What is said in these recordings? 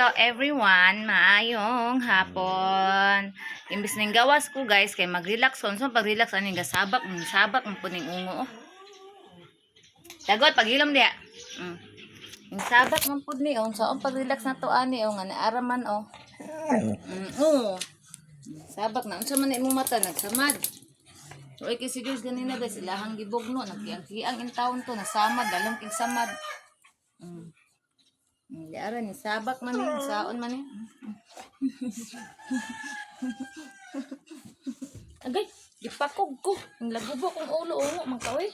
Hello everyone, maayong hapon. Imbis ning gawas ko guys kay mag-relax on. So pag-relax ani gasabak, mo puning ungo. Dagot paghilom diya. Yung sabak man pud ni on sa pag-relax na to ani nga naaraman oh. Sabak na unsa man imong mata nagsamad. So ay si Diyos ganina guys ilahang gibugno nagkiang in taon to nasamad dalong kig samad. Hindi ara ni sabak man ni saon man ni. Agay, ipakog ko. Ang lagubo kong ulo magkawi.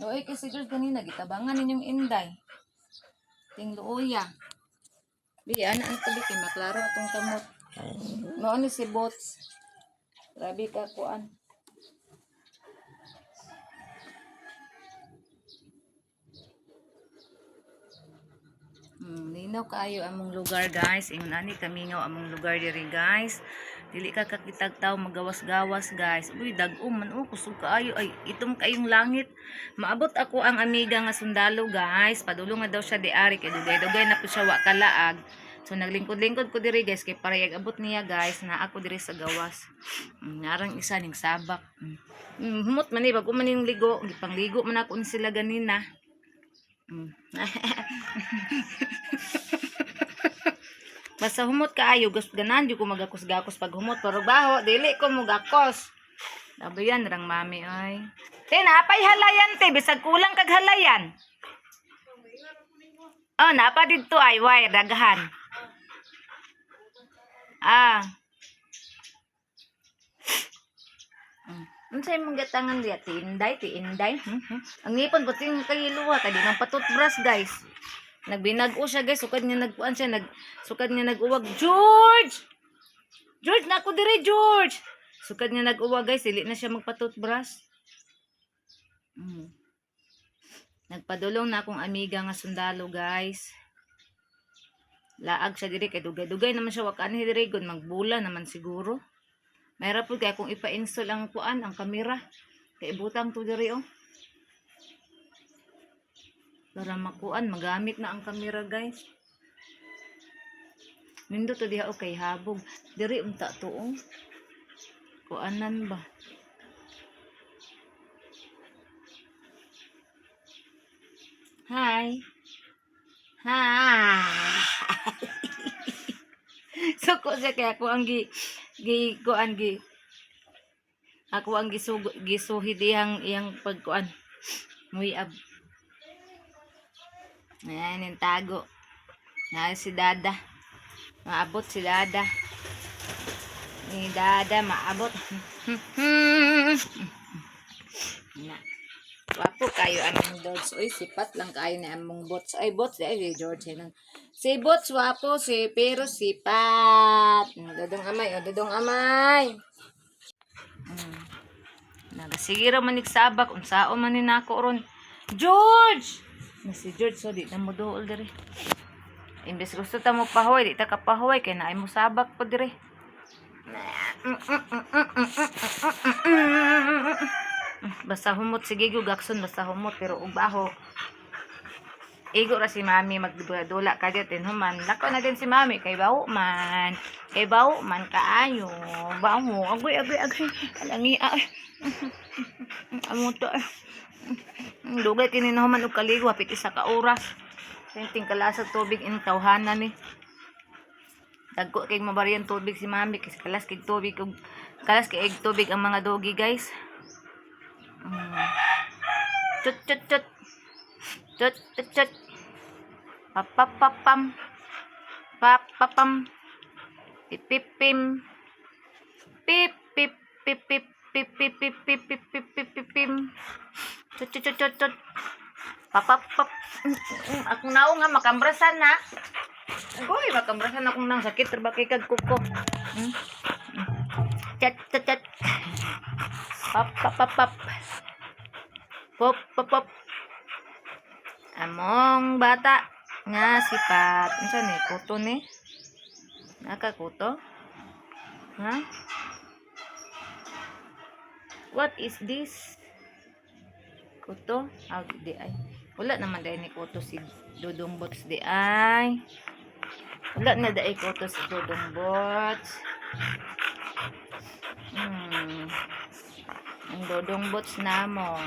Doy kasi Diyos ganina gitabangan ninyong inday. Ting luoya. Di ana ang tabi kay maklaro atong kamot. Mao ni si bots. Grabe ka kuan. Linaw kaayo among lugar guys. Ingon ani kamingaw among lugar diri guys. Dili ka kakitag taw magawas-gawas guys. Uy dag-om man kusog kaayo ay itom kayong langit. Maabot ako ang amiga nga sundalo guys. Padulong nga daw siya di ari kay dugay-dugay na pud siya wa kalaag. So naglingkod-lingkod ko diri guys kay parayag abot niya guys na ako diri sa gawas. Narang isa ning sabak. Humot man ni bago man ning ligo, gipangligo man ako ni sila ganina. Basta humot kaayo ganan di ko magakos-gakos pag humot pero baho dili ko mogakos. Sabi yan rang mami ay. Napay halayan te bisag kulang kag halayan. Oh napa didto ay wire daghan. Unsay mong gatangan diya tiinday. Ang ngipon puting kayiluwa kay di nang patutbrush guys. Nagbinag-o siya guys, sukad niya nagkuan siya, sukad niya nag-uwag. George na ako diri George. Sukad niya nag-uwag guys, dili na siya magpatutbrush. Nagpadulong na akong amiga nga sundalo guys. Laag siya diri kay dugay-dugay naman siya wakan diri gon magbula naman siguro. Mayra pud kay kung ipa-install ang kuan ang kamera. Kay butang to diri oh. Para makuan magamit na ang kamera guys. Nindo to diha okay habog. Diri unta to oh. Kuanan ba? Hi. Suko siya kaya ako ang ako ang gisuhi dihang iyang pagkuan. Muyab. Ayan yung tago. Si Dada. Maabot si Dada. Ni Dada maabot. Wapo kayo among dogs. Uy, sipat lang kayo ni among bots. Ay, bots. Ay, George. Si bots wapo. Pero sipat. Dodong amay. Sige ra manig sabak. Unsao man ni nako ron. George! Si George so di na mo dool diri. Imbes gusto ta mo pahoy, di ta kapahoy kay naay mo sabak po diri. Basta humot sige gakson basta humot pero ubaho. Igo ra si mami magdula kadya human. Lako na din si mami kay bawo man. Kay bawo man kaayo. Bawo agoy. Alangi ay. Amo to. Dugay kini na human og kaligo hapit isa ka oras. Tinting kalasag tubig in tawhanan ni. Dagko kay mabaryan tubig si mami kasi kalas kay tubig ug kalas kay tubig ang mga dogi guys. Chut. Papapam. Pipipim. Pip. Chut. Papapap. Ako nao nga makambrasan na. Agoy, makambrasan akong nang sakit terbakay kag kuko. Chat. Pap. Pop. Among bata nga sipat. Unsa ni kuto ni? Nakakuto? Ha? What is this? Kuto? Di ay. Wala naman dahil ni kuto si Dudong Bots di ay. Wala na daig ko to sa Dudong Bots. Ang Dudong Bots na mo.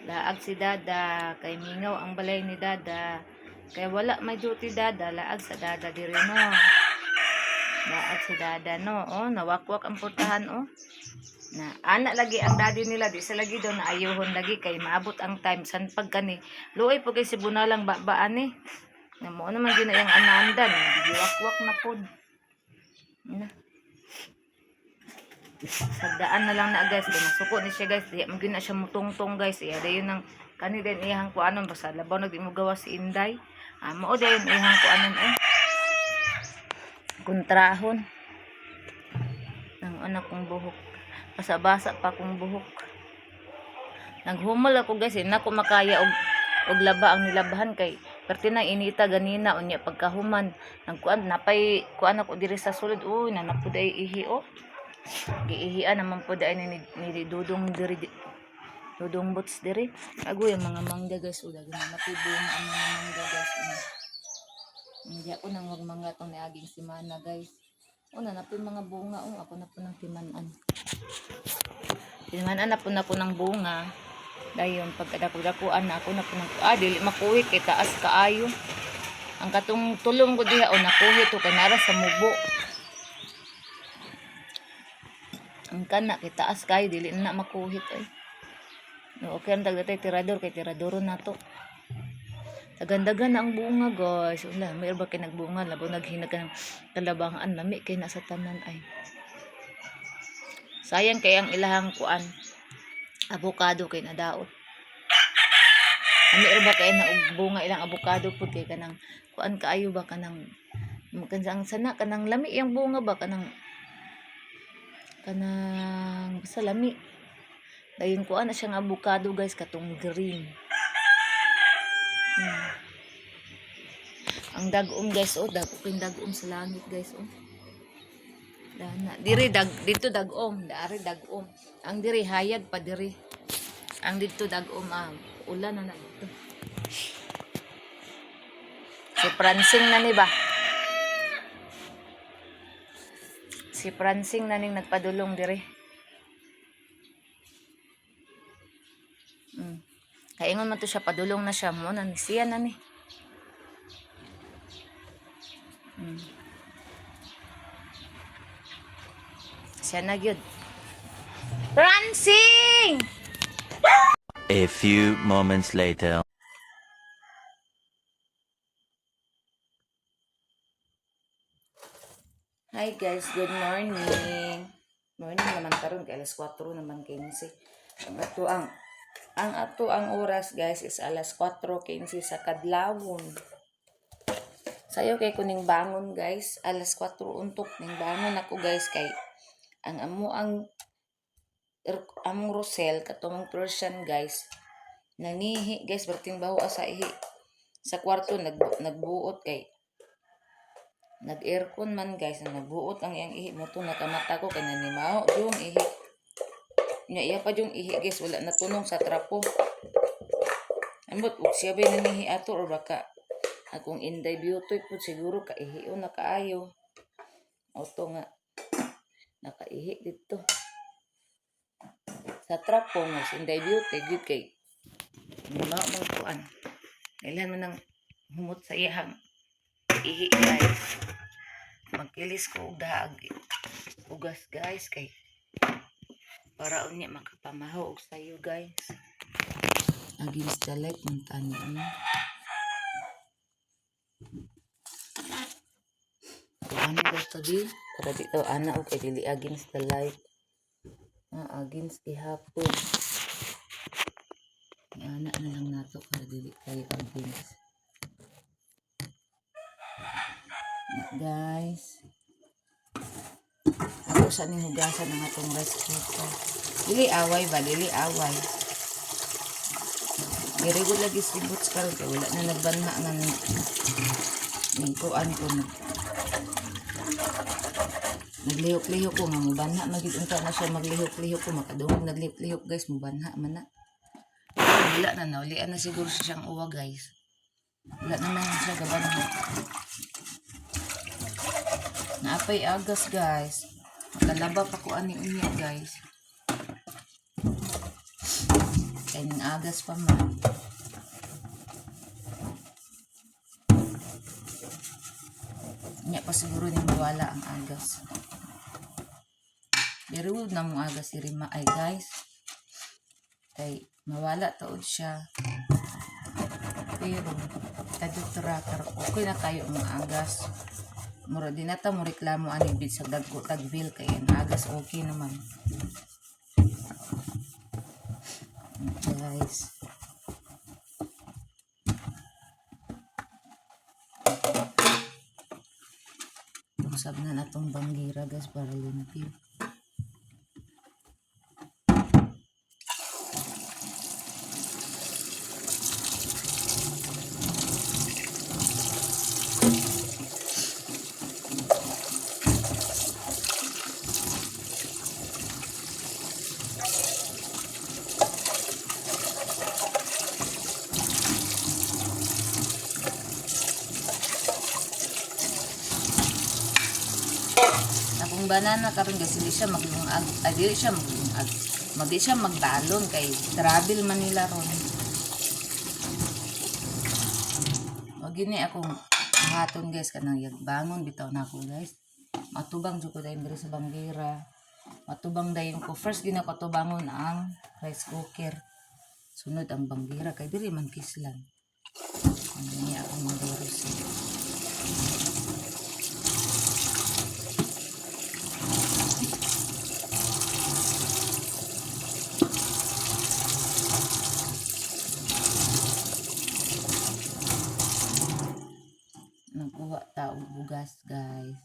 Laag si Dada. Kay mingaw ang balay ni Dada. Kay wala may duty Dada. Laag sa Dada diri no. Laag si Dada no. Oh, nawakwak ang putahan oh. Na anak lagi ang daddy nila di sa lagi daw na ayuhon lagi kay maabot ang time san pagkani luoy po kay si bunalang babaan ni na mo naman gyud na yang anandan giwakwak na pod na sagdaan na lang na guys kay masuko ni siya guys di man gyud na siya mutungtong guys iya dayon nang kani din iyang kuanon basta labaw na di mo gawa si Inday mao dayon iyang kuanon kontrahon ng anak kong buhok. Basa-basa pa kong buhok. Naghumal ako guys, na ko makaya og laba ang nilabahan kay perti na inita ganina unya pagkahuman. Nagkuan napay kuan ako diri sa sulod. Uy, nanapud ay ihi oh. Giihian naman pud ay ni Dudong diri Dudong Bots diri. Agoy ang mga mangga guys, udag na napibong ang mga mangga guys. Hindi ako nang magmangga tong niaging simana guys. Una na po mga bunga. Ako na po ng timanan. Timanan na po ng bunga. Dayon, pagkadakudakuan na ako na po ng... dili makuhit kay taas kaayo. Ang katong tulong ko diha, nakuhit to kay nara sa mubo. Ang kana kay taas kaayo, dili na makuhit ay. No, okay, ang tagdatay tirador kay tiradoro na to. Tagandagan na ang bunga guys. Wala, may ba kayo nagbunga. Labo naghinag ka ng kalabangan. Lami kayo nasa tanan ay. Sayang kaya ang ilahang kuan. Avocado kayo na daot. Lami ba kayo na bunga ilang avocado po kayo kanang kuan kaayo ba kanang kansang sana kanang lami yung bunga ba kanang basta lami. Dayon kuan na siyang avocado guys katong green. Ang dagom guys dagom sa langit guys dana diri dito dagom daari dagom ang diri hayag pa diri ang dito dagom ulan na dito si Pransing na ni ba si Pransing na ning nagpadulong diri kaingon man to siya padulong na siya mo na siya na ni siya na gyud Pransing. A few moments later. Hi guys, good morning. Morning naman karon kay alas 4 naman 15. Ang ato ang oras guys is alas 4:15 sa kadlawon. Sayo kay kuning bangon guys, alas 4 untok ning bangon ako guys kay ang among Rosel katong Persian guys. Nangihi guys berting baho sa ihi. Sa kwarto nagbuot kay nag-aircon man guys, nagbuot ang iyang ihi mo to nakamata ko kay nanimaho yung ihi. Nya iya pa yung ihi guys, wala natunong sa trapo. Ambot ug siya ba nanihi ato or baka akong Inday Beauty po siguro kaihi o nakaayo. Auto nga nakaihi dito. Sa trapo nga si Inday Beauty gid kay mao man kuan. Kailan man nang humot sa iyang ihi guys. Magkilis ko og daag ugas guys kay para unya makapamahaw og sayo guys. Against the light man tani ano ba tabi para dito ana og kay dili against the light against ihapon ana na lang nato para dili kayo against guys. Ako sa ning hugasan ng atong rice cooker. Dili away ba? Dili away. Irigod lagi si Boots karon kay wala na nagbanha nga ng kuan ko na. Naglihok-lihok ko nga mubanha magid unta na siya maglihok-lihok ko makadungog naglihok-lihok guys mubanha man na. Wala na naulian na siguro siyang uwa guys. Wala na siya gabanha. Naapay agas guys. Makalaba pa ko ani unya guys. Kaya ng agas pa man. Nya pa siguro ni mawala ang agas. Pero na mong agas si Rima ay guys. Kay mawala taod siya. Pero kadoktora okay na kayo mga agas. Mura din nata mo reklamo ani bid sa dagko tagbil kay ang agas okay naman. Guys. Usab na natong banggira guys para limpyo. Akong banana karon guys hindi siya maglungag, dili siya maglungag. Magdi siya magbalon kay travel man nila ron. Wag gini akong haton guys kanang yagbangon bitaw na ako guys. Matubang jud ko dayon diri sa banggira. Matubang dayon ko first gina ko tubangon ang rice cooker. Sunod ang banggira kay diri man kislan. Ani akong magdurus. Nagkuha ta og bugas guys.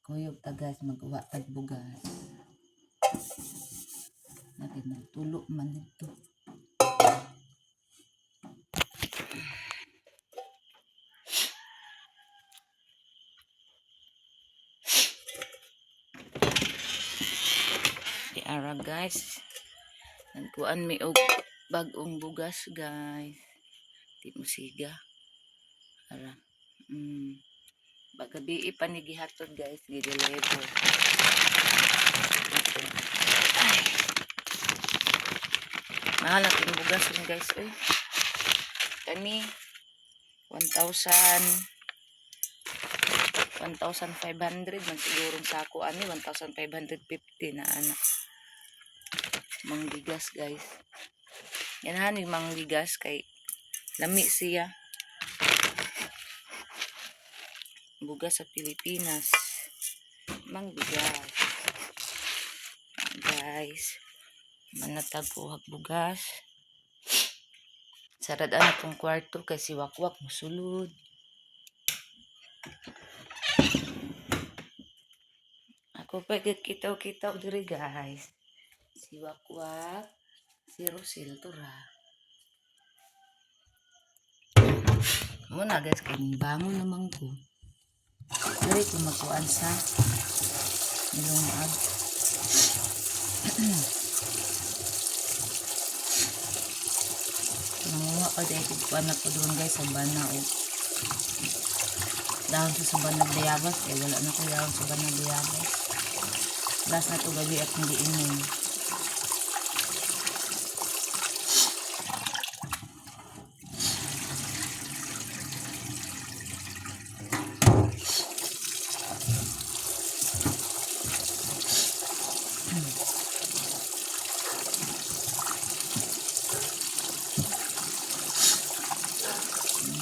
Kuyog ta guys magkuha tag bugas. Natin magtulo man dito. Ara guys. Nagkuan mi og bag-ong bugas guys. Di mo siga. Ara. Bagabi pa ni gihatod guys, gi-deliver. Ay. Mahal ang bugas rin guys, eh. Kani 1,500 man sigurong sako ani 1,550 na anak. Manggigas guys. Yan hanig manggigas kay lami siya. Bugas sa Pilipinas. Mangbigas. Guys. Manatag ko bugas. Saradaan atong kwarto kay si Wakwak musulod. Ako pa kitaw-kitaw diri guys. Si Wakwak, si Rosil tura. Muna guys kay bangon naman ko. Diri ko magkuan sa ilungag. Nanguha pa dahil kukuan na ko doon guys sa bana o dahon sa banag dayabas eh wala na ko dahon sa banag dayabas. Last na to gabi at hindi inom.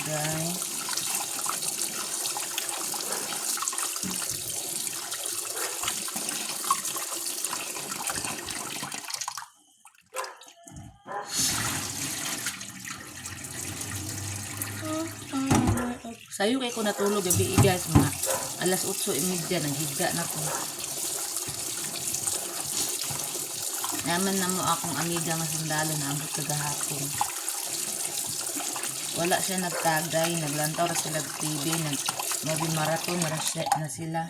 Guys. Sayo kay ko natulog gabi guys mga alas 8:30 naghiga na ko. Naman na mo akong amiga nga sundalo na ambot kagahapon. Wala siya nagtagay, naglantaw ra sila TV, nag-movie marathon na sila.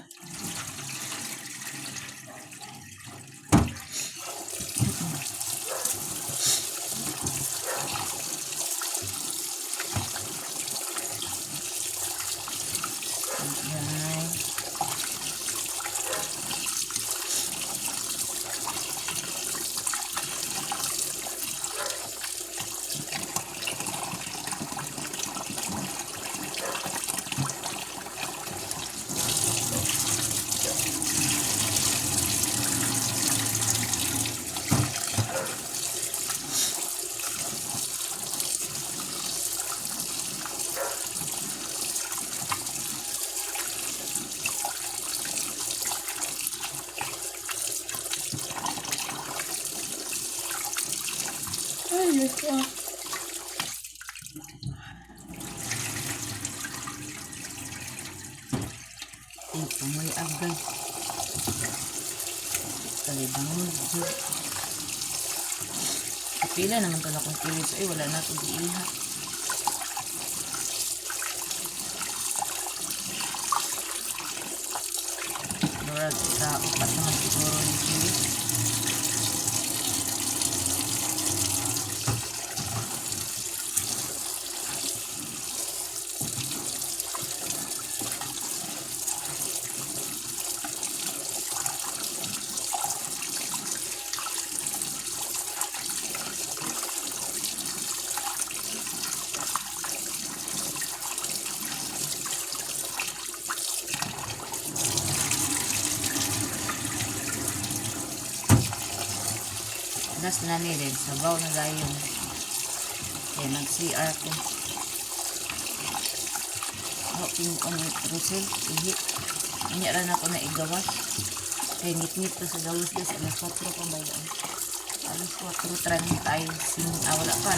Ay, Diyos ko. Ito, may agay. Kalibangon. Kapila naman ka na kung kilis. Ay, wala na ito giiha. Murag sa upat naman siguro yung kilis. Das na nilin, sabaw na gayon. Kaya nag-CR ko. Hoping ko ni Russell, ihi. Inyaran ako na igawas. Kaya nit-nit ko sa gawas guys. Alas 4 pa ba yun? Alas 4 tran tayo. Wala pa.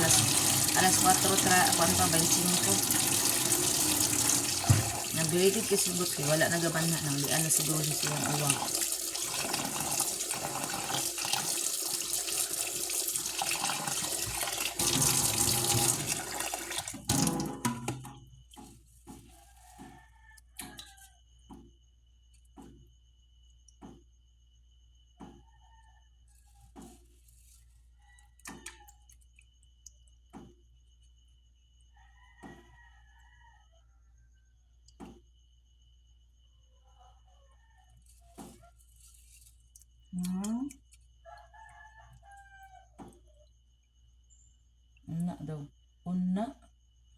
Alas 4 tran. Kuan pa 25. Nabilitid kasi but kaya wala nagaban na. Nanglian na siguro siyang uwang. Una daw. Una.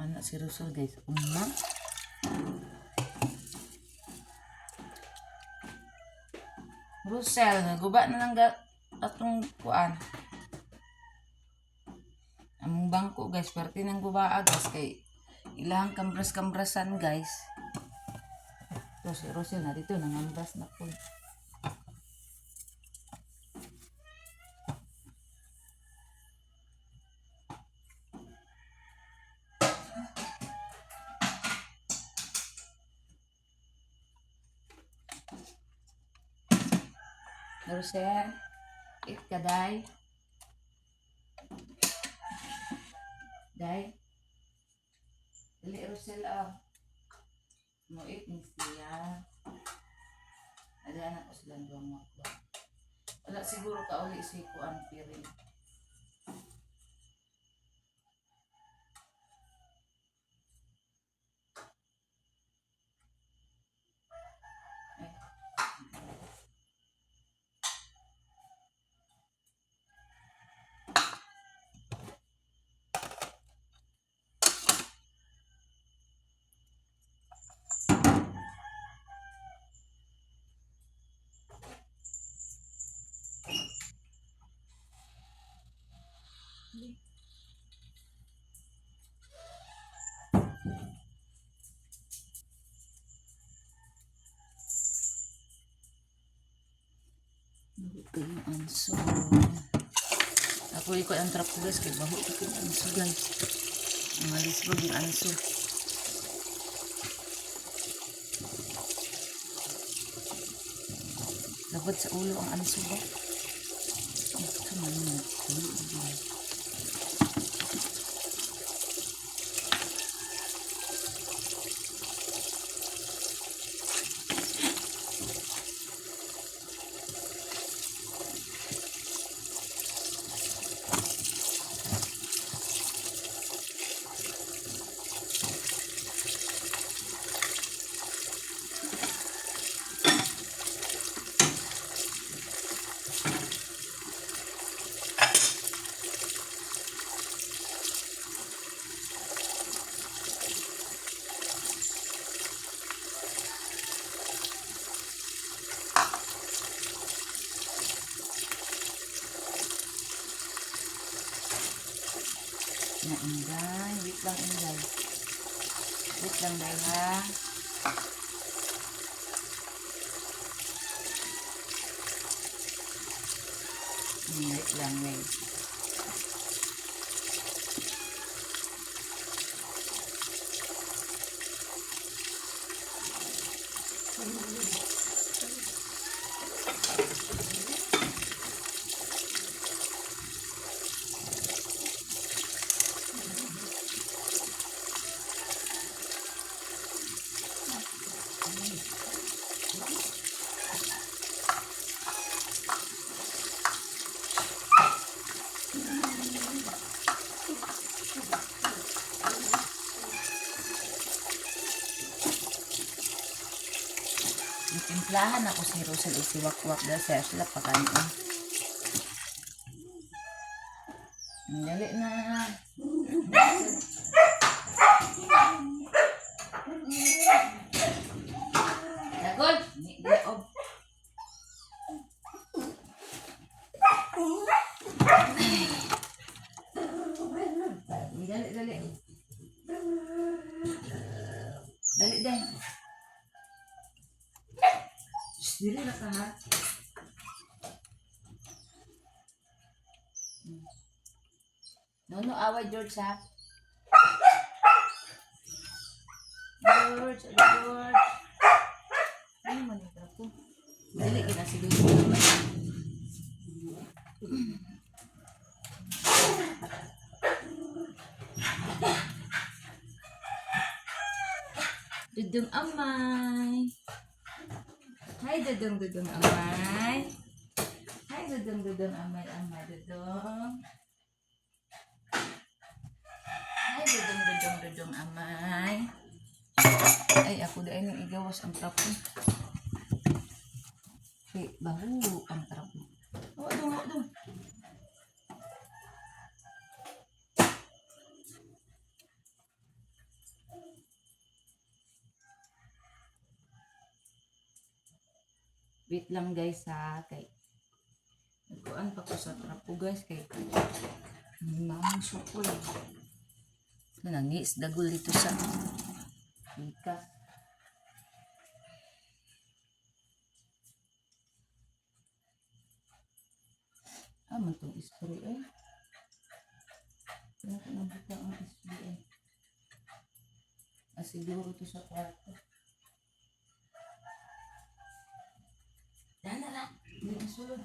Anak si Russell guys. Una. Russell. Naguba na lang atong kuan. Ang bangko guys. Parte ng gubaa guys. Kay ilahang kambras-kambrasan guys. So si Russell na dito. Nangambras na po. Russell, eat ka, Day. Day. Dali, Russell, mo eat ni siya. Nadaanan ko silang doon mo. Wala siguro ka uli si Kuan Piring. Ito yung anso. Ako ikot ang trap ko guys. Kaya baho ito yung anso guys. Ang alisbog yung anso. Labad sa ulo ang anso ba? Ito man yun. Na Inday. Wait lang Inday. Wait lang Day ha. Wait lang guys. Lahan ako si Rosel o si Wakwak dahil siya sila pakanin. Dali na. Dagol! Diob. Dali, dali. Dali, dali. Dili na ka ha. No, away George ha. George, George. Ano man ito po? Dali kita siguro naman. Dudong amay. Hi, dudong amay. Hi, dudong amay, dudong. Hi, dudong amay. Ay, ako dahil nang igawas ang trapo. Okay, bahu ang trapo. Oh, dong. Wait lang guys ha, kay nagkuhan pa ko sa trapo guys, kay mamang sukol. Nangis dagol dito sa ika. Man itong spray eh. Kaya ko nabuka ang spray eh. Siguro ito sa kwarto. Dala. Hindi na sulod.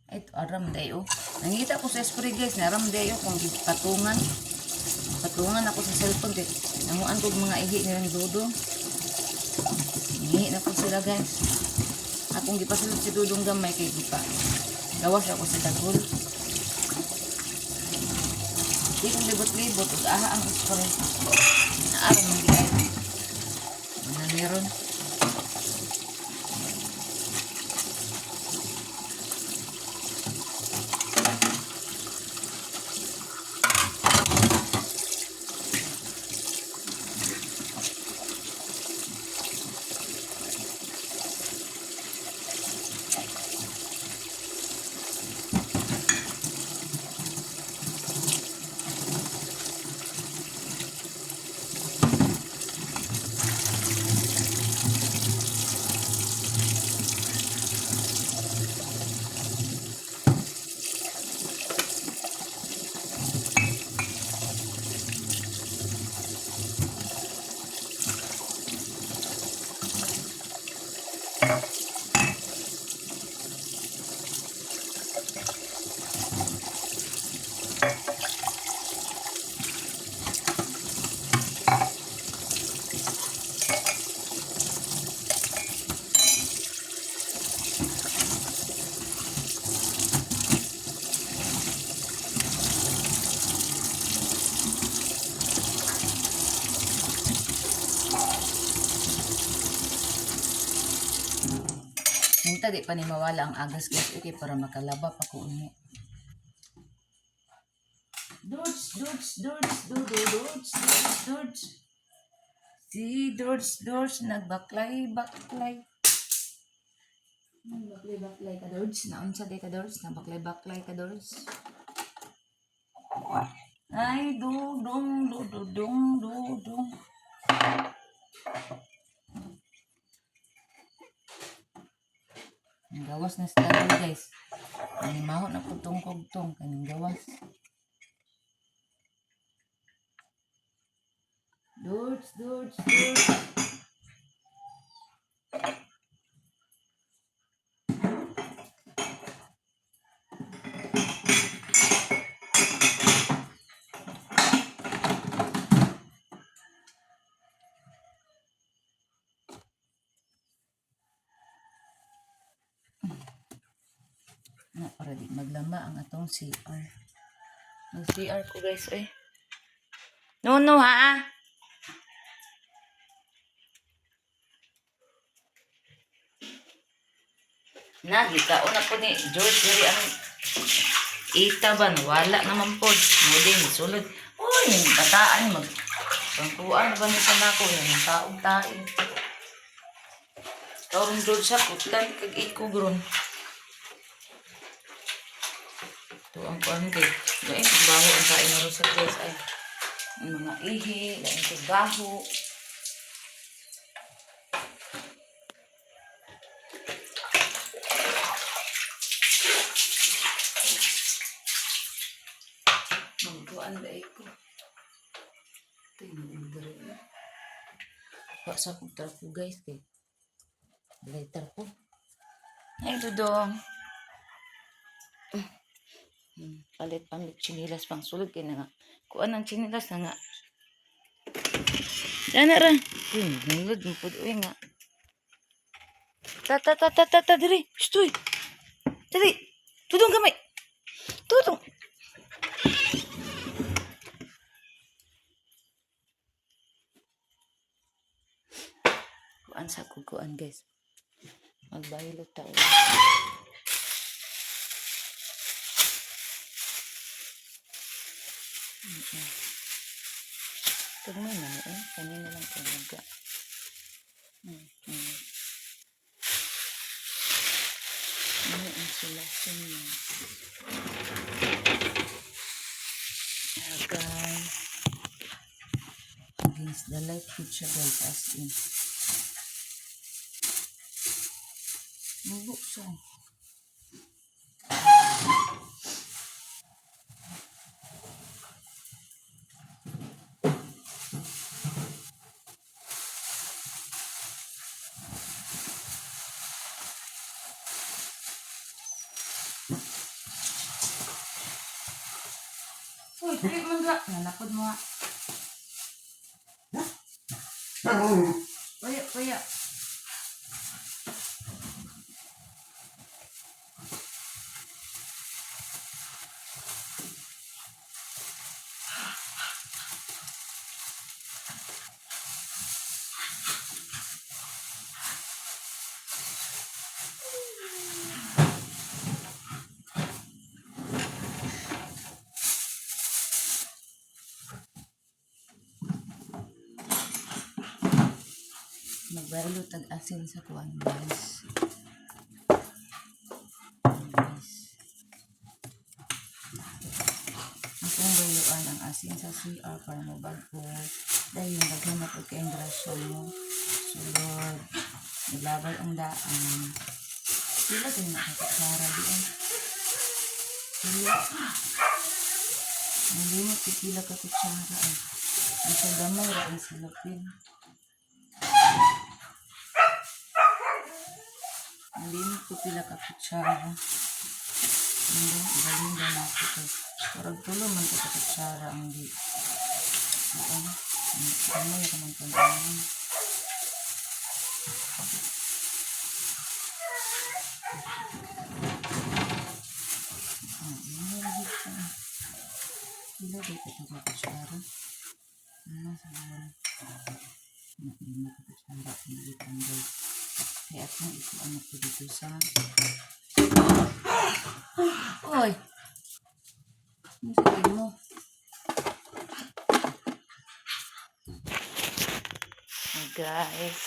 Ito, aram dayo. Nangita ko sa spray guys, naram dayo kung patungan. Patungan ako sa cellphone. Nanguan ko mga ihi nilang Dudong. Ihi na ko sila guys. Akong gipasulot si Dudong gamay kay gipa. Gawas ako sa dagol. Di kong libot-libot. Aha ang spray. Naaram ng gilay. Ano meron? Minta di pa ni mawala ang agas guys. Okay, para makalaba pa ko uni. Dorch. Si Dorch, nagbaklay. Baklay ka, Dorch. Naunsa di ka, Dorch. Nagbaklay ka, Dorch. Ay, dudong. Ang gawas na sa dagol guys. Animaho na kugtong kaning gawas. Dorch. para di maglama ang atong CR. Ang CR ko guys eh. No ha. Nagitaon na po ni George diri ang itaban wala naman po. Muding sulod. Uy, yung bataan mag pangkuan ba ni nako yung taong tain. Karon George sa kutan kag ikugron. Ito ang kuan kay. Dai baho ang kain na sa guys ay. Ang mga ihi, lain kay baho. Magkuan dai ko. Tingnan mo diri. Wa sa kutar ko guys kay. Later po. Ay, dudong. Palit pamit chinilas pang sulod kay na nga. Kuan ang chinilas na nga. Dana ra. Nulod mo po doon nga. Ta, diri. Stoy. Diri. Tudong gamay. Tudong. Kuan sa kukuan guys. Magbaylo tao. Tignan na eh. Kanina lang talaga. Ano ang insulation niya? Agay. Against the light food siya guys as in. Mabuksan. Uy, trip mo nga. Nalapod mo nga. Kuya. Magbaylo tag-asin sa kuwan guys. Akong bayloan ang asin sa CR para mabago. Dahil yung naghanap o kayong grasya mo. Sulod. Naglabay ang daan. Sila din nakakasara diyan. Sila. Nalimot pipila ka kutsara. Isa gamay ra ang silapin. Nalimot pipila ka kutsara. Hindi, galing na natin ito. Parang tulo man ito ka kutsara ang di. Gamay ka man pagkain. Sila dito ito ka kutsara. Ano sa mga nalimot ka kutsara. Hindi tanggal. Kaya at nang ikuan ako dito sa Oy! Ano sabihin mo? Hey guys.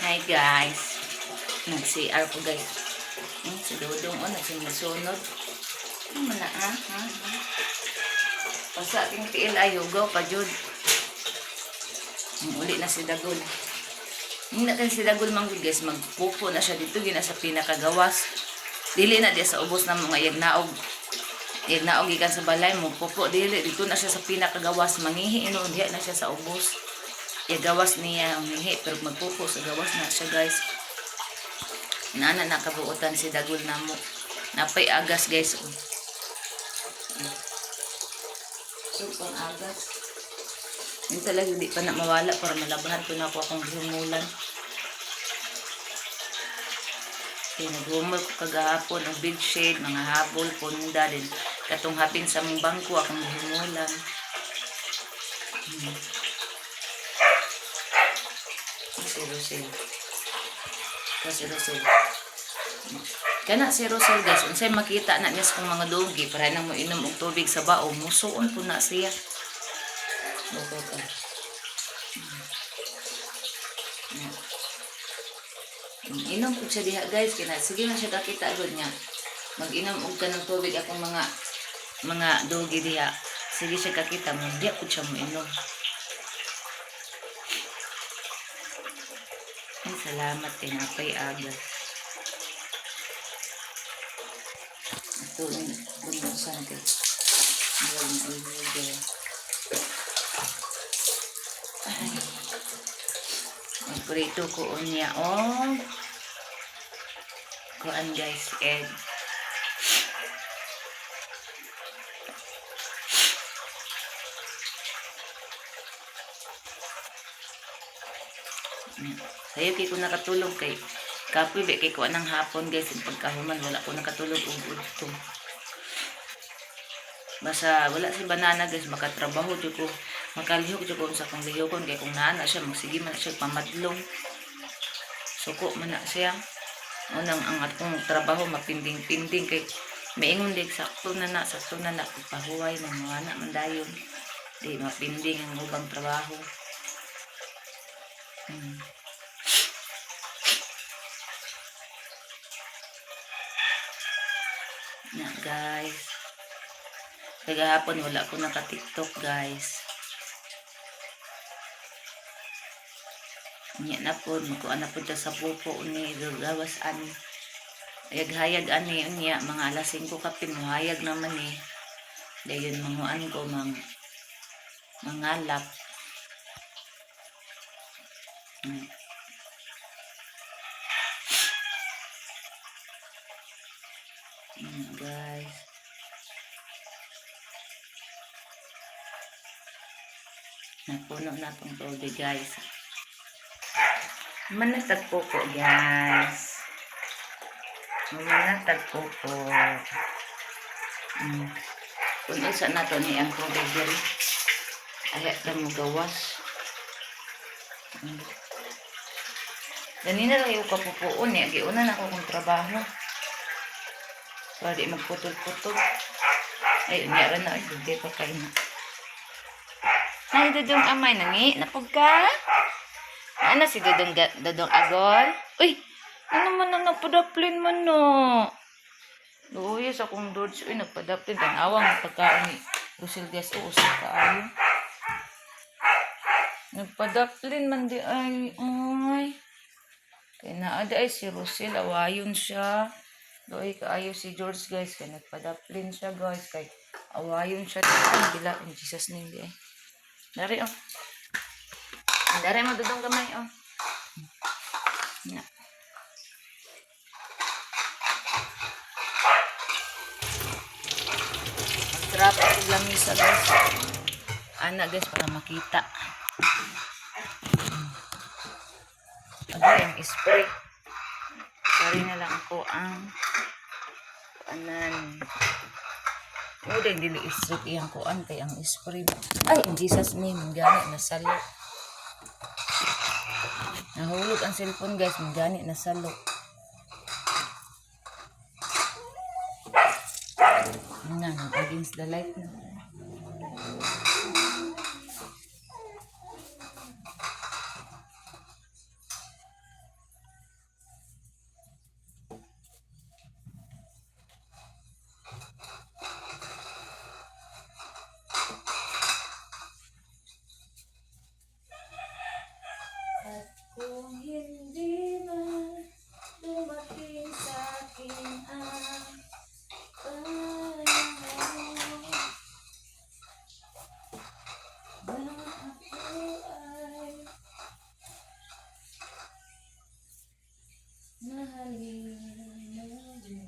Hi guys. Nag-CR po guys. Si Dodong o nagsimusunod. Ano man na ha? Pasa ating tiil ayugaw pa jud. Uli na si Dagol. Hindi natin si Dagol manggod guys. Magpupo na siya dito. Gina sa pinakagawas. Dili na diya sa ubos ng mga yagnaog. Yagnaog ikan sa balay. Magpupo dili. Dito na siya sa pinakagawas. Mangihi. Inoon diya na siya sa ubos. Yagawas niya. Mangihi. Pero magpupo sa gawas na siya guys. Nana nakabuutan si Dagol na mo. Napay agas guys. Supang agas. Yung talaga hindi pa na mawala para malabahan ko na ako akong humulan. Kaya nag-homework ko kagahapon, ang bedsheet, mga habol, punda, din katong hapin sa mong bangko, akong humulan. Si Rosel. Si Rosel. Kana si Rosel guys, unsay makita na niya sa kong mga dogi, para nang mo inom og tubig sa bao, musuon po na siya. Okay. Inom po siya diha guys, kina sige na siya kakita agad niya. Mag-inom og ka ng tubig akong mga dogi diha. Sige siya kakita, diya po siya mo inom. Ay, salamat kay napay aga. Ito yung bumusan ko. Ayan, ay. Prito ko niya kuan guys, egg. Sayo kay ko nakatulog kay kapoy be kay kuan ng hapon guys, yung pagkahuman wala ko nakatulog og udto. Basta wala si banana guys, makatrabaho jud ko. Makalihok jud ko sa kong lihokon kay kung naa na siya magsige man siya pamadlong. Suko man na siya. Unang ang atong trabaho mapinding-pinding kay maingon dig sakto na pagpahuway ng mga anak man dayon. Di mapinding ang ubang trabaho. Na guys. Kagahapon wala ko naka-TikTok guys. Niya na po, makuha na po sa pupo ni gawas ani. Hayag-hayag ani niya, mga alas 5 kapin, hayag naman eh. Dayon manguan ko mangalap. Guys. Napuno na pong tubig guys. Manatag po guys. Manatag po. Kung isa na to ni ang tubig diri. Ayat lang mo gawas. Ganina lang yung kapupuon eh. Giuna na ako kong trabaho. Para di magputol-putol. Ay, unyara na. Ay, hindi pa kayo na. Ay, Dudong amay nangi. Napag ka? Ano si Dudong Agol? Uy! Ano man ang nagpadaplin man no? Luyos akong Dodge. Uy, nagpadaplin. Tanawang pagkain ni Rosel guys. Uusap ka ayo. Nagpadaplin man di ay. Kaya naada ay si Rosel. Awayon siya. Doy kaayo si George guys. Kaya nagpadaplin siya guys. Kaya awayon siya. Ay, bila. In Jesus name di ay. Dari Dari mo Dudong gamay Na. Mag-trap ako lamisa guys. Ana guys para makita. Yung spray. Sorry na lang ako ang anan. Udah dili isip iyang kuan kay ang spray. Ay, in Jesus name, gani nasalo. Nahulog ang cellphone guys, gani nasalo. Na, against the light na. Kung hindi man dumating sa akin ang panahon na ako ay mahalin mo din.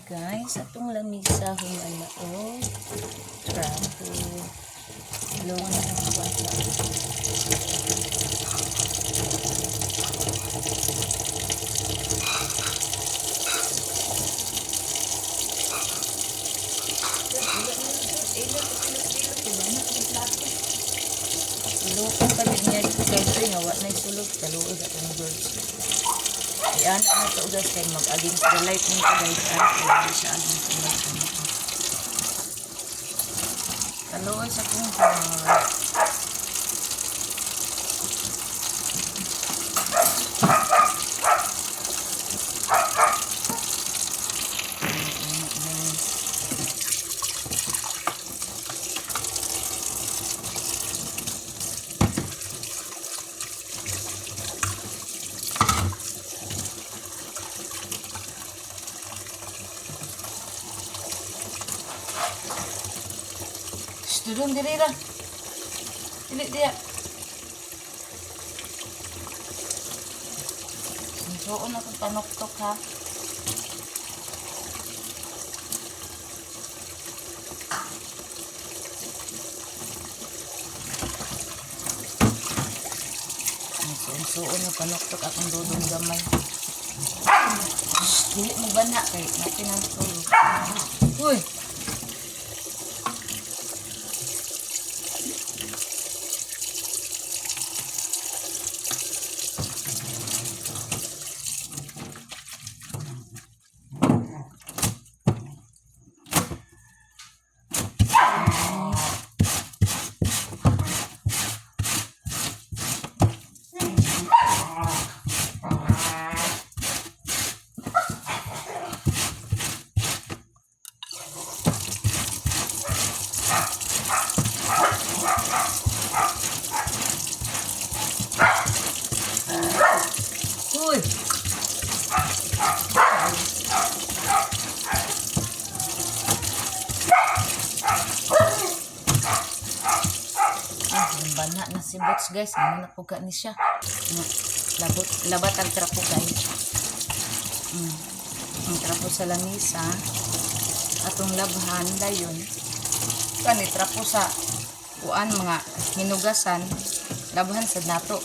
guys, atong lamisa humana o trapo. Long na ang kwata. Sulok pa din niya dito guys, nga wa na isulok kaluod atong birds. Yan na ito guys kay mag-against the light nito guys. Ay siya against the light nito. Kaluoy sa kong Dudong diri ra. Dili dia. Suon ako panoktok ha. Suon ako panoktok akong dudong gamay. Dili mo bana kay natin ang tulog. Uy. Uy. Bana na si Bots guys, ano na puga ni siya. Labat ang trapo guys. Ang trapo sa langisa. Atong labhan dayon. Kani trapo sa kuan mga hinugasan. Labhan sa nato.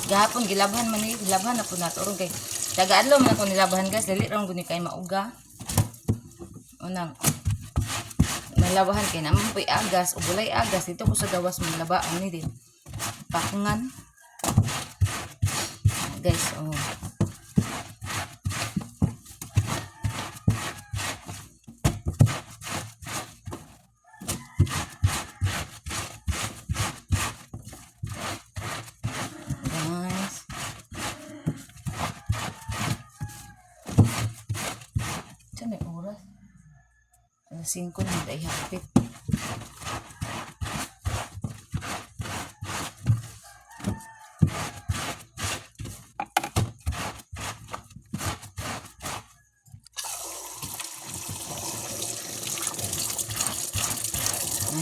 Gahapon gilabhan man ni gilabhan na po nato ron kay taga-adlaw man ako nilabhan guys, dali ron guni kay mauga. Unang nalabahan kay naman po'y agas o bulay agas dito ko sa gawas mong labaan ni din pakungan guys. May oras 5 na dahil hapit.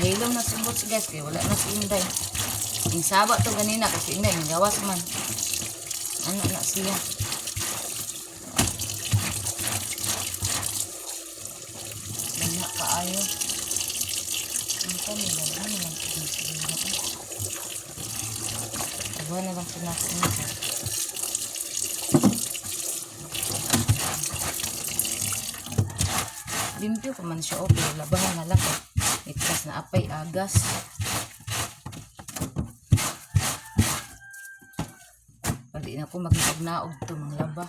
Nahilom na si Bots guys kaya wala na si Inday. Yung saba to ganina kasi Inday gawas man. Ano na siya. Kaayo. Ang kami lang. Ano lang ito siguro. Agawa na lang sinasin nito. Limpyo ko man siya. Okay, labahan na lang. Ikas na apay agas. Pwede na ako magpagnaog ito mga laba.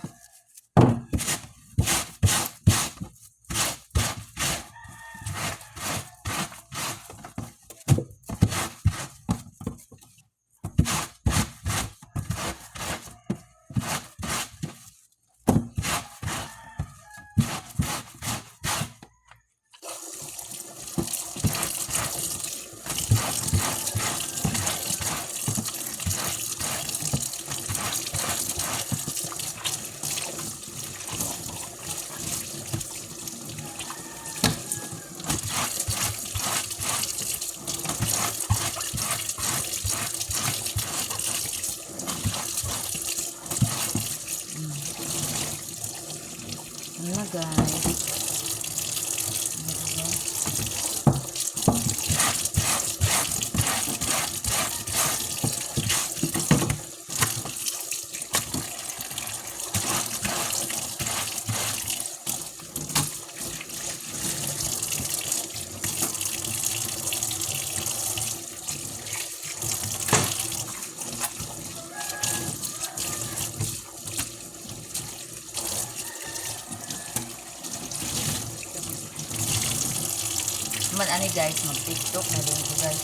Man ani guys, mag-TikTok na din ko guys.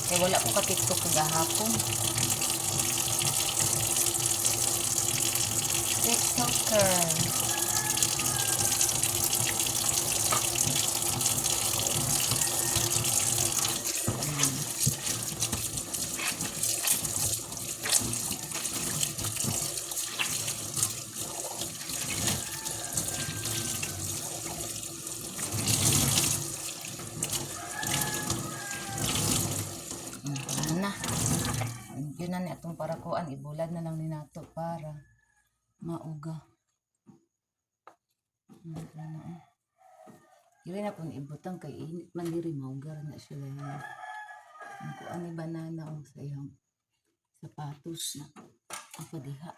Kaya wala ko ka-TikTok kagahapon. TikToker. Na. Yun na itong parakuan. Ibulad na lang ni nato para mauga. Dili na kung ibutang kay init man diri maugar na siya lang. Ang kuan ni banana o sa iyang sapatos na apa diha.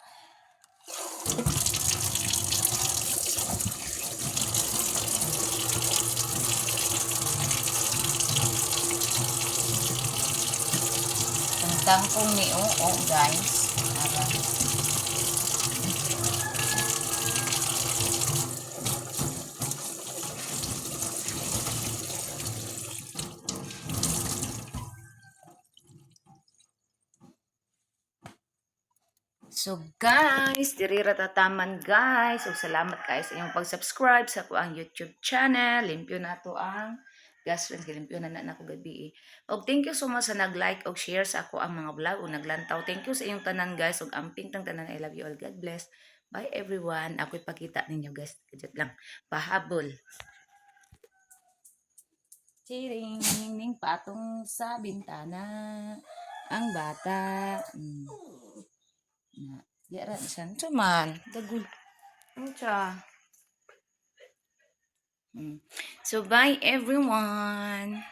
Ang tangkong ni guys. Ara. So guys, diri ra tataman guys. So salamat guys sa inyong pag-subscribe sa ko ang YouTube channel. Limpyo na to ang gas rin limpyo na nako gabi. Og thank you so much sa nag-like og share sa ako ang mga vlog o naglantaw. Thank you sa inyong tanan guys og amping tang tanan. I love you all. God bless. Bye everyone. Ako ipakita ninyo guys. Kadiyot lang. Pahabol. Chiring ning patong sa bintana ang bata. Na, yara san man dagul. Unsa? So bye everyone.